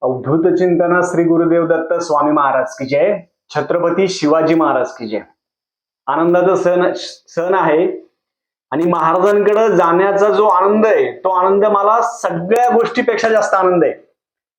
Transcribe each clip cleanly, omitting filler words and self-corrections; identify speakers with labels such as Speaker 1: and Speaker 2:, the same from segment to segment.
Speaker 1: अवधूत चिंतन श्री गुरुदेव दत्त स्वामी महाराज की जय. छत्रपती शिवाजी महाराज की जय. आनंदाचा सण आहे आणि महाराजांकडे जाण्याचा जो आनंद आहे तो आनंद मला सगळ्या गोष्टीपेक्षा जास्त आनंद आहे.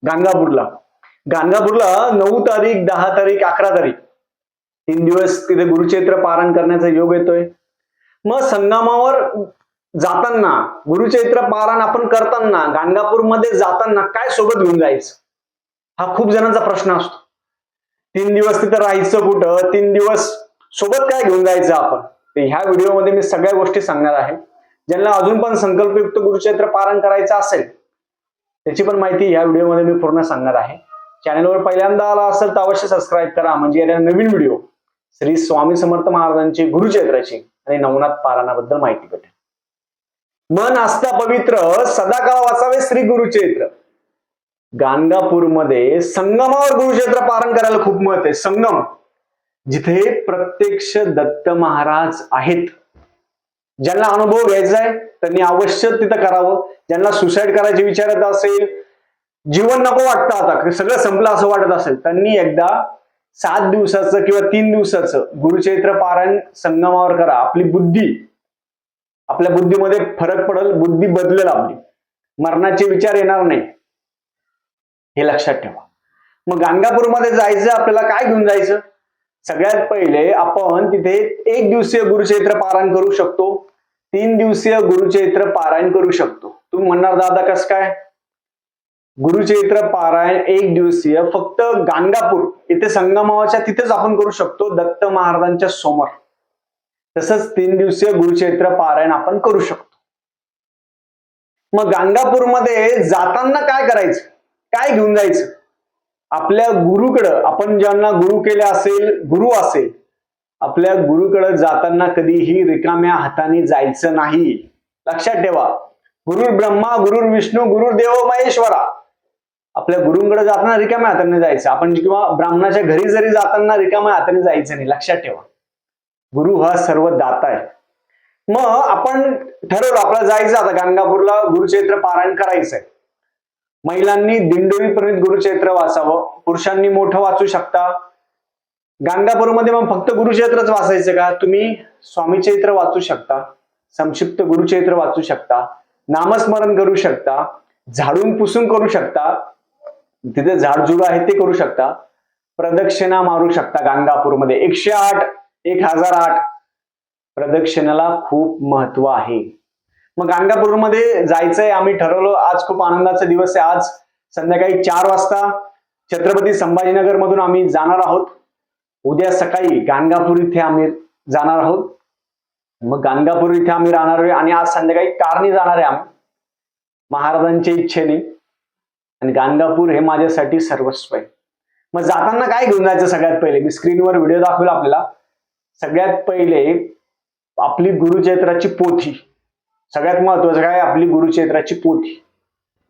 Speaker 1: गाणगापूरला 9 तारीख 10 तारीख 11 तारीख 3 दिवस तिथे गुरुचैत्र पारायण करण्याचा योग येतोय. मग संगमावर जाताना गुरुचैत्र पारायण आपण करताना गाणगापूरमध्ये जाताना काय सोबत घेऊन जायचं हा खूप जणांचा प्रश्न असतो. 3 दिवस तिथं राहायचं कुठं, 3 दिवस सोबत काय घेऊन जायचं आपण, तर ह्या व्हिडिओमध्ये मी सगळ्या गोष्टी सांगणार आहे. ज्यांना अजून पण संकल्पयुक्त गुरुचैत्र पारायण करायचं असेल त्याची पण माहिती ह्या व्हिडिओमध्ये मी पूर्ण सांगणार आहे. चॅनलवर पहिल्यांदा आला असेल तर अवश्य सबस्क्राईब करा, म्हणजे येणारे नवीन व्हिडिओ श्री स्वामी समर्थ महाराजांची गुरुचैत्राची आणि नवनाथ पारायणाबद्दल माहिती भेटेल. मन आस्था पवित्र सदाकाळ वाचावे श्री गुरुचैत्र. गाणगापूरमध्ये संगमावर गुरुचैत्र पारायण करायला खूप महत्व आहे. संगम जिथे प्रत्यक्ष दत्त महाराज आहेत. ज्यांना अनुभव घ्यायचा आहे त्यांनी अवश्य तिथं करावं. ज्यांना सुसाईड करायचे विचार येत असेल, जीवन नको वाटतं, आता सगळं संपलं असं वाटत असेल, त्यांनी एकदा 7 दिवसाचं किंवा 3 दिवसाचं गुरुचैत्र पारायण संगमावर करा. आपल्या बुद्धीमध्ये फरक पडेल, बुद्धी बदलेल आपली, मरणाचे विचार येणार नाही, हे लक्षात ठेवा. मग गाणगापूरमध्ये जायचं आपल्याला काय घेऊन जायचं? सगळ्यात पहिले आपण तिथे 1 दिवसीय गुरुचैत्र पारायण करू शकतो, 3 दिवसीय गुरुचैत्र पारायण करू शकतो. तुम्ही म्हणणार दादा कसं काय? गुरुचैत्र पारायण 1 दिवसीय फक्त गाणगापूर इथे संगमाच्या तिथेच आपण करू शकतो, दत्त महाराजांच्या समोर. तसंच 3 दिवसीय गुरुचैत्र पारायण आपण करू शकतो. मग गाणगापूरमध्ये जाताना काय करायचं, काय घेऊन जायचं? आपल्या गुरुकडं, आपण ज्यांना गुरु केले असेल, गुरु असेल, आपल्या गुरुकडे जाताना कधीही रिकाम्या हाताने जायचं नाही. लक्षात ठेवा, गुरुर् ब्रह्मा गुरुर् विष्णू गुरुर्देव महेश्वरा. आपल्या गुरुंकडे जाताना रिकाम्या हाताने जायचं. आपण किंवा ब्राह्मणाच्या घरी जरी जाताना रिकाम्या हाताने जायचं नाही. लक्षात ठेवा, गुरु हा सर्व दाता आहे. मग आपण ठरवलं आपल्याला जायचं आता गाणगापूरला गुरुचैत्र पारायण करायचंय. महिलांनी दिंडोरीपर्यंत गुरुचैत्र वाचावं, पुरुषांनी मोठं वाचू शकता. गाणगापूरमध्ये मग फक्त गुरुचैत्रच वाचायचं का? तुम्ही स्वामी चैत्र वाचू शकता, संक्षिप्त गुरुचैत्र वाचू शकता, नामस्मरण करू शकता, झाडून पुसून करू शकता, तिथे झाडझुड आहे ते करू शकता, प्रदक्षिणा मारू शकता. गाणगापूरमध्ये 108 1008 प्रदक्षिणाला खूप महत्व आहे. मग गाणगापूरमध्ये जायचंय, आम्ही ठरवलं. आज खूप आनंदाचा दिवस आहे. आज संध्याकाळी 4 वाजता छत्रपती संभाजीनगर मधून आम्ही जाणार आहोत. उद्या सकाळी गाणगापूर इथे आम्ही जाणार आहोत. मग गाणगापूर इथे आम्ही राहणार आहे आणि आज संध्याकाळी कारने जाणार आहे आम्ही, महाराजांच्या इच्छेने. आणि गाणगापूर हे माझ्यासाठी सर्वस्व आहे. मग जाताना काय घेऊन जायचं? सगळ्यात पहिले मी स्क्रीनवर व्हिडिओ दाखवला आपल्याला. सगळ्यात पहिले आपली गुरुचैत्राची पोथी. सगळ्यात महत्वाचं काय? आपली गुरुचैत्राची पोथी.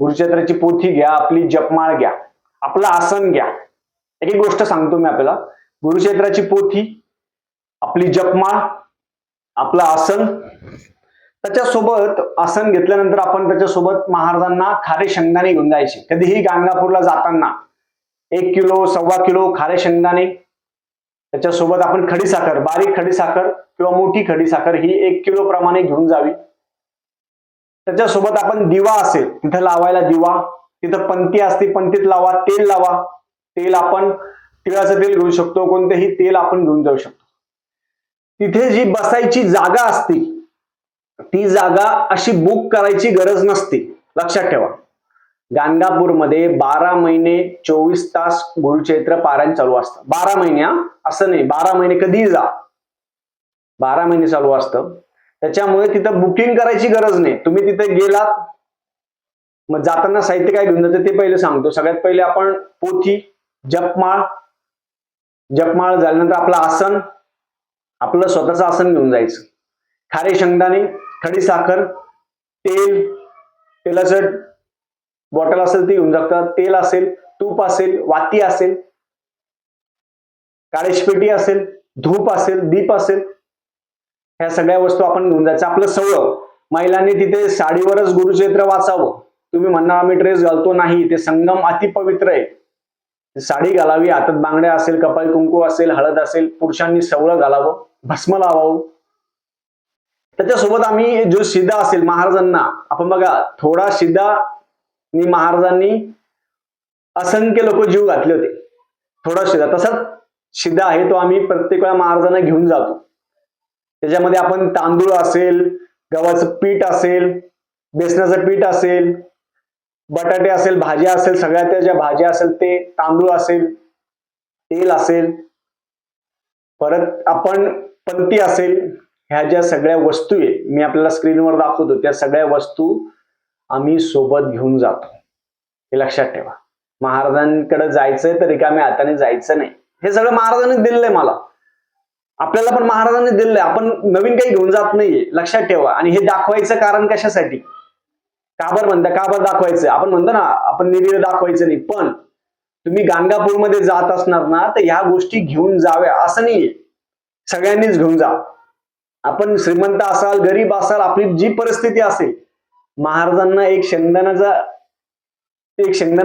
Speaker 1: गुरुचैत्राची पोथी घ्या, आपली जपमाळ घ्या, आपलं आसन घ्या. एक गोष्ट सांगतो मी आपल्याला. गुरुचैत्राची पोथी, आपली जपमाळ, आपलं आसन. त्याच्यासोबत आसन घेतल्यानंतर आपण त्याच्यासोबत महाराजांना खारे शेंगदाणे घेऊन जायचे. कधीही गाणगापूरला जाताना 1 किलो 1.25 किलो खारे शेंगदाणे, त्याच्यासोबत आपण खडीसाखर, बारीक खडीसाखर किंवा मोठी खडीसाखर ही 1 किलो प्रमाणे घेऊन जावी. त्याच्यासोबत आपण दिवा असेल तिथं लावायला दिवा, तिथं पंथी असते पंथीत लावा, तेल लावा. तेल आपण तिळाचं तेल घेऊ शकतो, कोणतेही तेल आपण घेऊन जाऊ शकतो. तिथे जी बसायची जागा असते ती जागा अशी बुक करायची गरज नसते. लक्षात ठेवा, गाणगापूरमध्ये 12 महिने 24 तास गुरुचैत्र पारायण चालू असतं. 12 महिने, असं नाही 12 महिने कधीही जा, 12 महिने चालू असतं. त्याच्यामुळे तिथं बुकिंग करायची गरज नाही. तुम्ही तिथे गेलात, मग जाताना साहित्य काय घेऊन जातं ते पहिले सांगतो. सगळ्यात पहिले आपण पोथी, जपमाळ झाल्यानंतर आपलं आसन, आपलं स्वतःचं आसन घेऊन जायचं. खारे शेंगदाणे, खडीसाखर, तेलाचं बॉटल असेल ती घेऊन जातात, तेल असेल, तूप असेल, वाती असेल, काळेशपेटी असेल, धूप असेल, दीप असेल, ह्या सगळ्या वस्तू आपण घेऊन जायचं. आपलं सवळं, महिलांनी तिथे साडीवरच गुरुचैत्र वाचावं. तुम्ही म्हणणार आम्ही ड्रेस घालतो, नाही, ते संगम अति पवित्र आहे. साडी घालावी, हातात बांगड्या असेल, कपाळी कुंकू असेल, हळद असेल, पुरुषांनी सवळं घालावं, भस्म लावावं. त्याच्यासोबत आम्ही जो शिदा असेल महाराजांना, आपण बघा थोडा शिदा महाराजांनी असंख्य लोक जीव घातले होते. थोडा शिदा, तसाच शिदा आहे तो आम्ही प्रत्येक वेळा महाराजांना घेऊन जातो. त्याच्यामध्ये आपण तांदूळ असेल, गव्हाचं पीठ असेल, बेसनाचं पीठ असेल, बटाटे असेल, भाज्या असेल, सगळ्या त्या ज्या भाज्या असेल ते, तांदूळ असेल, तेल असेल, परत आपण पंती असेल, ह्या ज्या सगळ्या वस्तू आहे मी आपल्याला स्क्रीनवर दाखवतो, त्या सगळ्या वस्तू आम्ही सोबत घेऊन जातो. हे लक्षात ठेवा. महाराजांकडे जायचंय तर रिकाम्या हाताने जायचं नाही. हे सगळं महाराजांनी दिलंय मला, आपल्याला पण महाराजांनी दिलंय. आपण नवीन काही घेऊन जात नाहीये, लक्षात ठेवा. आणि हे दाखवायचं कारण कशासाठी, का बरं दाखवायचं? आपण म्हणतो ना आपण निरीला दाखवायचं नाही, पण तुम्ही गाणगापूरमध्ये जात असणार ना तर ह्या गोष्टी घेऊन जाव्या असं नाहीये. सगळ्यांनीच घेऊन जा. आपण श्रीमंत असाल, गरीब असाल, आपली जी परिस्थिती असेल, महाराजांना एक शेंगदाणा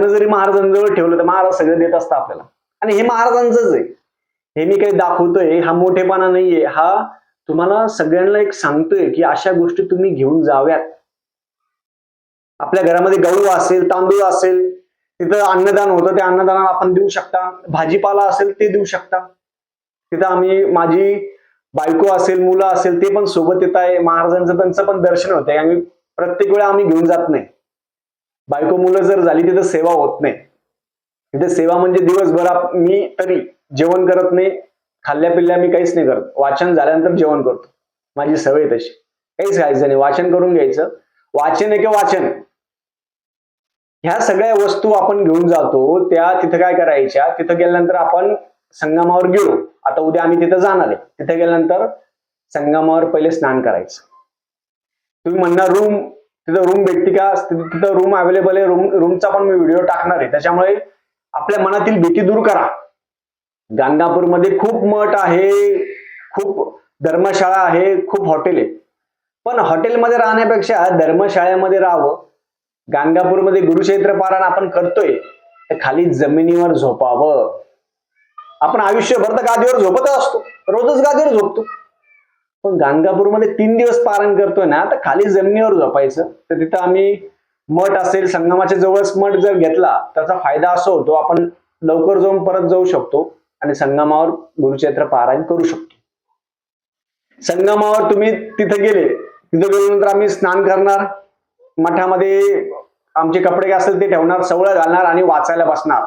Speaker 1: जरी महाराजांजवळ ठेवलं तर महाराज सगळं देत असतात आपल्याला. आणि हे महाराजांचंच आहे. हे मी काही दाखवतोय हा मोठेपणा नाहीये, हा तुम्हाला सगळ्यांना एक सांगतोय की अशा गोष्टी तुम्ही घेऊन जाव्यात. आपल्या घरामध्ये गहू असेल, तांदूळ असेल, तिथं अन्नदान होतं, त्या अन्नदानाला आपण देऊ शकता. भाजीपाला असेल ते देऊ शकता. तिथं आम्ही, माझी बायको असेल, मुलं असेल, ते पण सोबत येत आहे. महाराजांचं त्यांचं पण दर्शन होतंय. आम्ही प्रत्येक वेळा आम्ही घेऊन जात नाही. बायको मुलं जर झाली तिथं सेवा होत नाही. तिथे सेवा म्हणजे दिवसभर मी तरी जेवण करत नाही, खाल्ल्या पिल्ल्या मी काहीच नाही करत. वाचन झाल्यानंतर जेवण करतो, माझी सवय तशी. काहीच खायचं नाही, वाचन करून घ्यायचं. वाचन आहे की वाचन, ह्या सगळ्या वस्तू आपण घेऊन जातो. त्या तिथं काय करायच्या, तिथं गेल्यानंतर आपण संगमावर गेलो, आता उद्या आम्ही तिथं जाणार आहे, तिथे गेल्यानंतर संगमावर पहिले स्नान करायचं. तुम्ही म्हणणार रूम, तिथं रूम भेटते का? तिथं रूम अवेलेबल आहे. रूमचा पण मी व्हिडिओ टाकणार आहे. त्याच्यामुळे आपल्या मनातील भीती दूर करा. गाणगापूरमध्ये खूप मठ आहे, खूप धर्मशाळा आहे, खूप हॉटेल आहे. पण हॉटेलमध्ये राहण्यापेक्षा धर्मशाळेमध्ये राहावं. गाणगापूरमध्ये गुरुक्षेत्र पारायण आपण करतोय तर खाली जमिनीवर झोपावं. आपण आयुष्यभर तर गादीवर झोपतच असतो, रोजच गादीवर झोपतो. पण गाणगापूरमध्ये 3 दिवस पारायण करतोय ना तर खाली जमिनीवर झोपायचं. तर तिथं आम्ही मठ असेल, संगमाच्या जवळच मठ जर घेतला त्याचा फायदा असा होतो, आपण लवकर जाऊन परत जाऊ शकतो आणि संगमावर गुरुक्षेत्र पारायण करू शकतो. संगमावर तुम्ही तिथे गेले, तिथे गेल्यानंतर आम्ही स्नान करणार, मठामध्ये आमचे कपडे असेल ते ठेवणार, सवळं घालणार आणि वाचायला बसणार.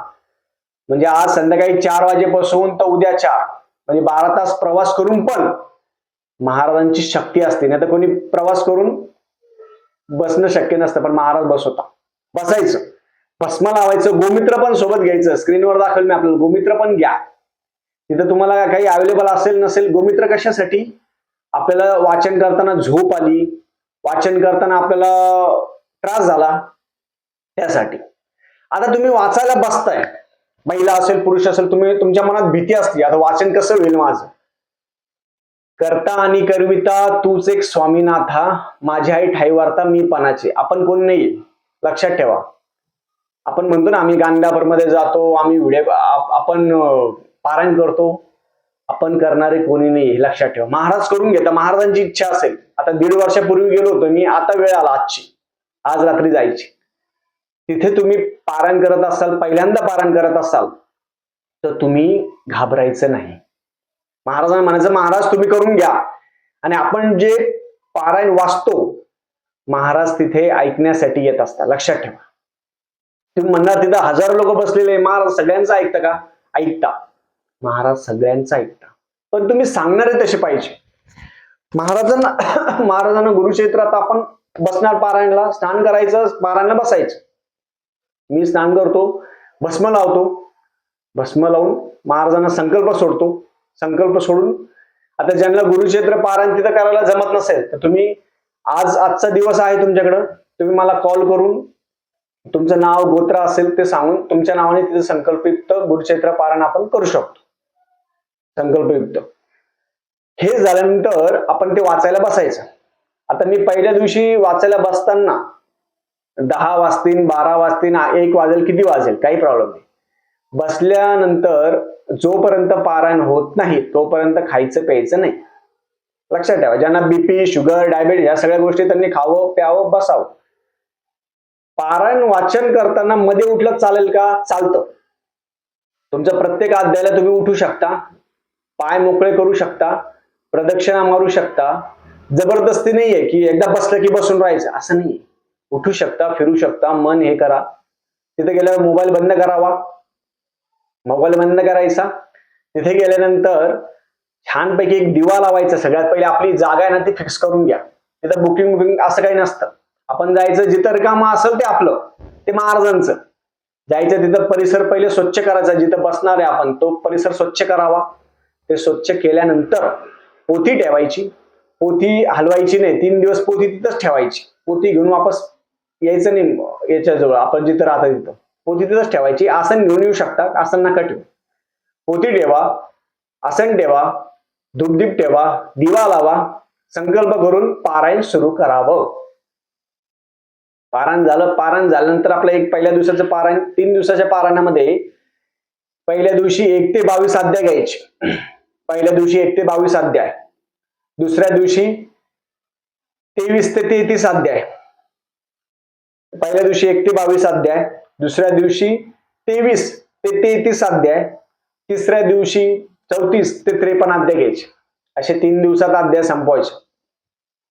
Speaker 1: म्हणजे आज संध्याकाळी 4 वाजेपासून तर उद्या 4, म्हणजे 12 तास प्रवास करून पण महाराजांची शक्ती असते. नाही तर कोणी प्रवास करून बसणं शक्य नसतं, पण महाराज बसवता. बसायचं, भस्म लावायचं, गोमित्र पण सोबत घ्यायचं. स्क्रीनवर दाखवेल मी आपल्याला, गोमित्र पण घ्या. तिथं तुम्हाला काही अवेलेबल असेल नसेल. गोमित्र कशासाठी, आपल्याला वाचन करताना झोप आली, वाचन करताना आपल्याला त्रास झाला, त्यासाठी. आता तुम्ही वाचायला बसताय, महिला असेल पुरुष असेल, तुमच्या मनात भीती असते, आता वाचन कसं होईल माझं. करता आणि करविता तूच एक स्वामीनाथा, माझी आई ठाई वार्ता मी पणाचे. आपण कोण नाही, लक्षात ठेवा. आपण म्हणतो ना आम्ही गाणगापूरमध्ये जातो, आम्ही व्हिडिओ, आपण पारायण करतो, आपण करणारे कोणी नाही, लक्षात ठेवा. महाराज करून घेता, महाराजांची इच्छा असेल. आता 1.5 वर्षापूर्वी गेलो होतो मी, आता वेळ आला आजची, आज रात्री जायची. तिथे तुम्ही पारायण करत असाल, पहिल्यांदा पारायण करत असाल तर तुम्ही घाबरायचं नाही. महाराजांना म्हणायचं महाराज तुम्ही करून घ्या. आणि आपण जे पारायण वाचतो, महाराज तिथे ऐकण्यासाठी येत असतात, लक्षात ठेवा. तुम्ही म्हणणार तिथं हजारो लोक बसलेले, महाराज सगळ्यांचं ऐकता का? ऐकता, महाराज सगळ्यांचं ऐकता. पण तुम्ही सांगणारे तसे पाहिजे. महाराजांना गुरुक्षेत्रात आपण बसणार, पारायणला स्नान करायचं, पारायणला बसायचं. मी स्नान करतो, भस्म लावतो, भस्म लावून महाराजांना संकल्प सोडतो. संकल्प सोडून आता ज्यांना गुरुक्षेत्र पारायण तिथं करायला जमत नसेल तर तुम्ही आजचा दिवस आहे तुमच्याकडं, तुम्ही मला कॉल करून तुमचं नाव गोत्र असेल ते सांगून तुमच्या नावाने तिथे संकल्पयुक्त गुरुक्षेत्र पारायण आपण करू शकतो. संकल्पयुक्त हे झाल्यानंतर आपण ते वाचायला बसायचं. आता मी पहिल्या दिवशी वाचायला बसताना 10 वाजतील, 12 वाजतील, 1 वाजेल, किती वाजेल, काही प्रॉब्लेम नाही. बसल्यानंतर जोपर्यंत पारायण होत नाही तोपर्यंत खायचं प्यायचं नाही. लक्षात ठेवा, ज्यांना बीपी, शुगर, डायबिटीज या सगळ्या गोष्टी त्यांनी खावं, प्यावं, बसावं. पारायण वाचन करताना मध्ये उठलं चालेल का? चालतं. तुमच्या प्रत्येक अध्यायाला तुम्ही उठू शकता, पाय मोकळे करू शकता, प्रदक्षिणा मारू शकता. जबरदस्ती नाहीये की एकदा बसलं की बसून राहायचं, असं नाही. उठू शकता, फिरू शकता, मन हे करा. तिथे गेल्यावर मोबाईल बंद करावा, मोबाईल बंद करायचा. तिथे गेल्यानंतर छानपैकी एक दिवा लावायचा. सगळ्यात पहिले आपली जागा आहे ना ती फिक्स करून घ्या. तिथं बुकिंग असं काही नसतं. आपण जायचं, जिथं रिकामं असेल ते आपलं, ते महाराजांचं. जायचं तिथं परिसर पहिले स्वच्छ करायचा. जिथं बसणार आहे आपण तो परिसर स्वच्छ करावा. ते स्वच्छ केल्यानंतर पोथी ठेवायची. पोथी हलवायची नाही. 3 दिवस पोथी तिथंच ठेवायची. पोथी घेऊन वापस यायचं नाही याच्याजवळ, आपण जिथं राहतो तिथं. पोथी तिथंच ठेवायची. आसन घेऊन येऊ शकता, आसन नका ठेवू. पोथी ठेवा, आसन ठेवा, धूपदीप ठेवा, दिवा लावा, संकल्प करून पारायण सुरू करावं. पारायण झालं. पारायण झाल्यानंतर आपलं एक पहिल्या दिवसाचं पारायण, 3 दिवसाच्या पारायणामध्ये पहिल्या दिवशी 1 ते 22 अध्याय घ्यायचे. पहिल्या दिवशी 1 ते 22 अध्याय, दुसऱ्या दिवशी 23 ते 33 अध्याय. पहिल्या दिवशी 1 ते 22 अध्याय, दुसऱ्या दिवशी 23 ते 33 अध्याय, तिसऱ्या दिवशी 34 ते 53 अध्याय घ्यायचे. असे 3 दिवसात अध्याय संपवायचे.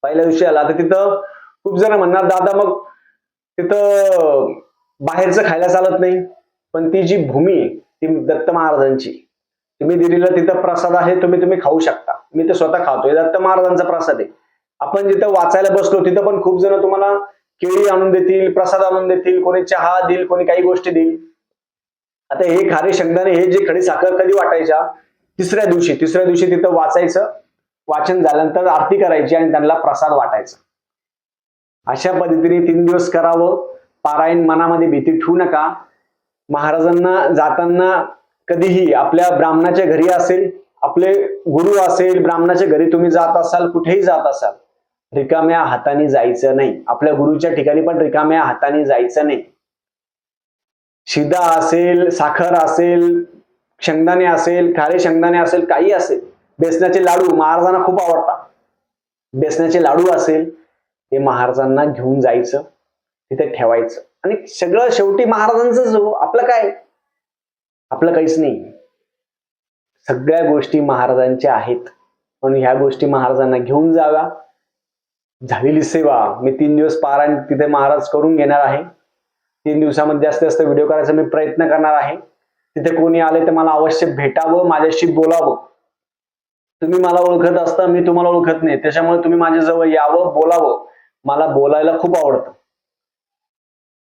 Speaker 1: पहिल्या दिवशी आला तर तिथं खूप जण म्हणणार, दादा मग तिथं बाहेरचं खायला चालत नाही. पण ती जी भूमी आहे ती दत्त महाराजांची. तुम्ही दिलेला तिथं प्रसाद आहे, तुम्ही खाऊ शकता. मी ते स्वतः खातोय, दत्त महाराजांचा प्रसाद आहे. आपण जिथं वाचायला बसलो तिथं पण खूप जण तुम्हाला केळी आणून देतील, प्रसाद आणून देतील, कोणी चहा देईल, कोणी काही गोष्टी देईल. आता हे खारे शेंगदाणे, हे जे खडी साखर कधी वाटायच्या? तिसऱ्या दिवशी तिथं वाचायचं. वाचन झाल्यानंतर आरती करायची आणि त्यांना प्रसाद वाटायचा. अशा पद्धतीने 3 दिवस करावं पारायण. मनामध्ये भीती ठेवू नका. महाराजांना जाताना कधीही आपल्या ब्राह्मणाच्या घरी असेल, आपले गुरु असेल, ब्राह्मणाच्या घरी तुम्ही जात असाल, कुठेही जात असाल, रिकाम्या हाताने जायचं नाही. आपल्या गुरुच्या ठिकाणी पण रिकाम्या हाताने जायचं नाही. शिदा असेल, साखर असेल, शेंगदाणे असेल, खारे शेंगदाणे असेल, काही असेल, बेसनाचे लाडू महाराजांना खूप आवडतात. बेसनाचे लाडू असेल ते महाराजांना घेऊन जायचं, तिथे ठेवायचं. आणि सगळं शेवटी महाराजांचंच हो. आपलं काय? आपलं काहीच नाही. सगळ्या गोष्टी महाराजांच्या आहेत. म्हणून ह्या गोष्टी महाराजांना घेऊन जाव्या. झालेली सेवा मी 3 दिवस पारायण तिथे महाराज करून घेणार आहे. 3 दिवसामध्ये जास्तीत जास्त व्हिडिओ करायचा मी प्रयत्न करणार आहे. तिथे कोणी आले तर मला अवश्य भेटावं, माझ्याशी बोलावं. तुम्ही मला ओळखत असता, मी तुम्हाला ओळखत नाही. त्याच्यामुळे तुम्ही माझ्याजवळ यावं, बोलावं. मला बोलायला खूप आवडतं.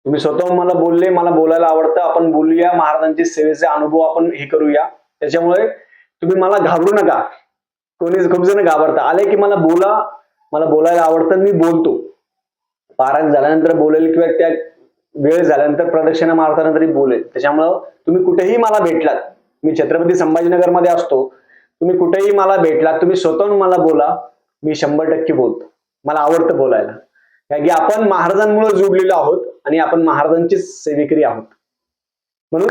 Speaker 1: तुम्ही स्वतः मला बोलले, मला बोलायला आवडतं. आपण बोलूया, महाराजांची सेवेचे अनुभव आपण हे करूया. त्याच्यामुळे तुम्ही मला घाबरू नका. कोणी खूप जण घाबरता. आले की मला बोला, मला बोलायला आवडतं, मी बोलतो. पारायण झाल्यानंतर बोलेल किंवा त्या वेळ झाल्यानंतर प्रदक्षिणा मारताना तरी बोलेल. त्याच्यामुळं तुम्ही कुठेही मला भेटलात, मी छत्रपती संभाजीनगर मध्ये असतो, तुम्ही कुठेही मला भेटलात, तुम्ही स्वतःहून मला बोला, मी 100% बोलतो. मला आवडतं बोलायला. कारण की आपण महाराजांमुळे जोडलेलो आहोत आणि आपण महाराजांचीच सेवेकरी आहोत. म्हणून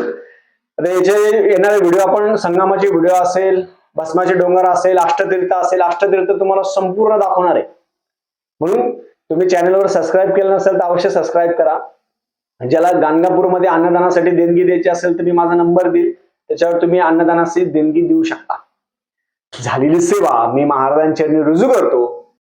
Speaker 1: आता याचे येणारे व्हिडिओ आपण संगमाचे व्हिडिओ असेल, भस्माचे डोंगर असेल, अष्टतीर्थ असेल, अष्टतीर्थ तुम्हाला संपूर्ण दाखवणार आहे. म्हणून तुम्ही चॅनलवर सबस्क्राईब केलं नसेल तर अवश्य सबस्क्राईब करा. ज्याला गाणगापूरमध्ये अन्नदानासाठी देणगी द्यायची असेल तर मी माझा नंबर देईल, त्याच्यावर तुम्ही अन्नदानाची देणगी देऊ शकता. झालेली सेवा मी महाराजांच्या रुजू करतो.